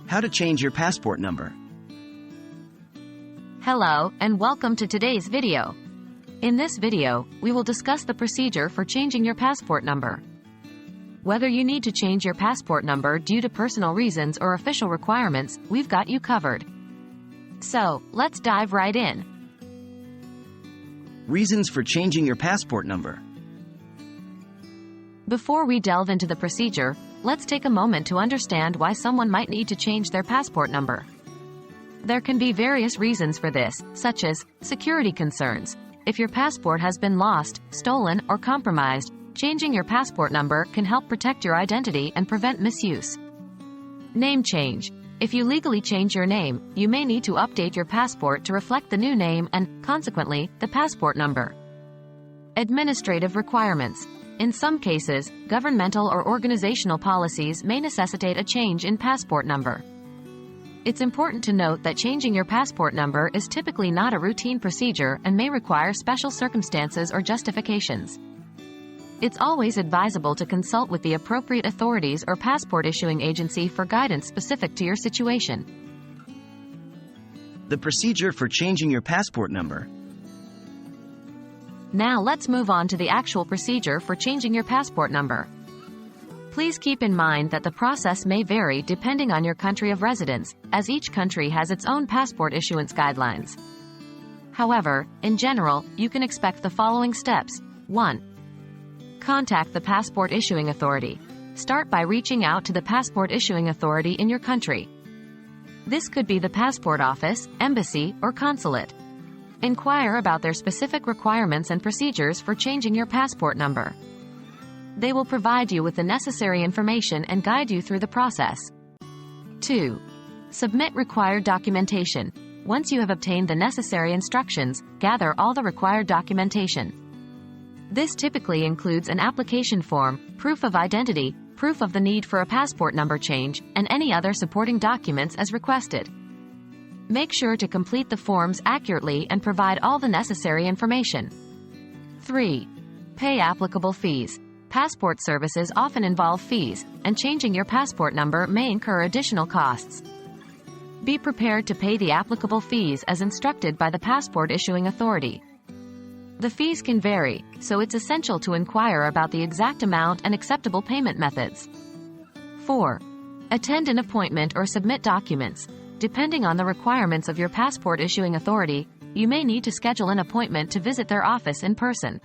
How to change your passport number. Hello, and welcome to today's video. In this video, we will discuss the procedure for changing your passport number. Whether you need to change your passport number due to personal reasons or official requirements, we've got you covered. So, let's dive right in. Reasons for changing your passport number. Before we delve into the procedure, let's take a moment to understand why someone might need to change their passport number. There can be various reasons for this, such as security concerns. If your passport has been lost, stolen, or compromised, changing your passport number can help protect your identity and prevent misuse. Name change. If you legally change your name, you may need to update your passport to reflect the new name and, consequently, the passport number. Administrative requirements. In some cases, governmental or organizational policies may necessitate a change in passport number. It's important to note that changing your passport number is typically not a routine procedure and may require special circumstances or justifications. It's always advisable to consult with the appropriate authorities or passport issuing agency for guidance specific to your situation. The procedure for changing your passport number. Now let's move on to the actual procedure for changing your passport number. Please keep in mind that the process may vary depending on your country of residence, as each country has its own passport issuance guidelines. However, in general, you can expect the following steps. 1. Contact the passport issuing authority. Start by reaching out to the passport issuing authority in your country. This could be the passport office, embassy, or consulate. Inquire about their specific requirements and procedures for changing your passport number. They will provide you with the necessary information and guide you through the process. 2. Submit required documentation. Once you have obtained the necessary instructions, gather all the required documentation. This typically includes an application form, proof of identity, proof of the need for a passport number change, and any other supporting documents as requested. Make sure to complete the forms accurately and provide all the necessary information. 3. Pay applicable fees. Passport services often involve fees, and changing your passport number may incur additional costs. Be prepared to pay the applicable fees as instructed by the passport issuing authority. The fees can vary, so it's essential to inquire about the exact amount and acceptable payment methods. 4. Attend an appointment or submit documents. Depending on the requirements of your passport issuing authority, you may need to schedule an appointment to visit their office in person.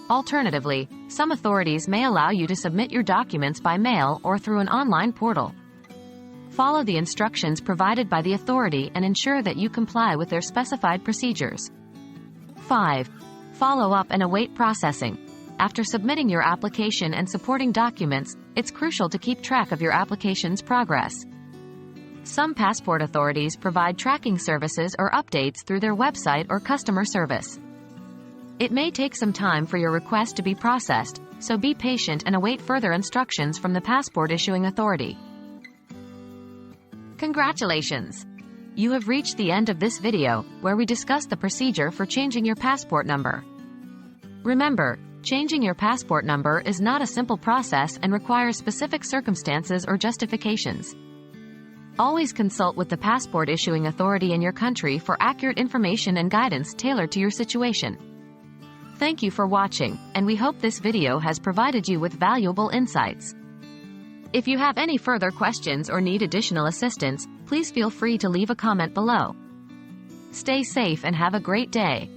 Alternatively, some authorities may allow you to submit your documents by mail or through an online portal. Follow the instructions provided by the authority and ensure that you comply with their specified procedures. 5. Follow up and await processing. After submitting your application and supporting documents, it's crucial to keep track of your application's progress. Some passport authorities provide tracking services or updates through their website or customer service. It may take some time for your request to be processed, so be patient and await further instructions from the passport issuing authority. Congratulations! You have reached the end of this video, where we discussed the procedure for changing your passport number. Remember, changing your passport number is not a simple process and requires specific circumstances or justifications. Always consult with the passport issuing authority in your country for accurate information and guidance tailored to your situation. Thank you for watching, and we hope this video has provided you with valuable insights. If you have any further questions or need additional assistance, please feel free to leave a comment below. Stay safe and have a great day.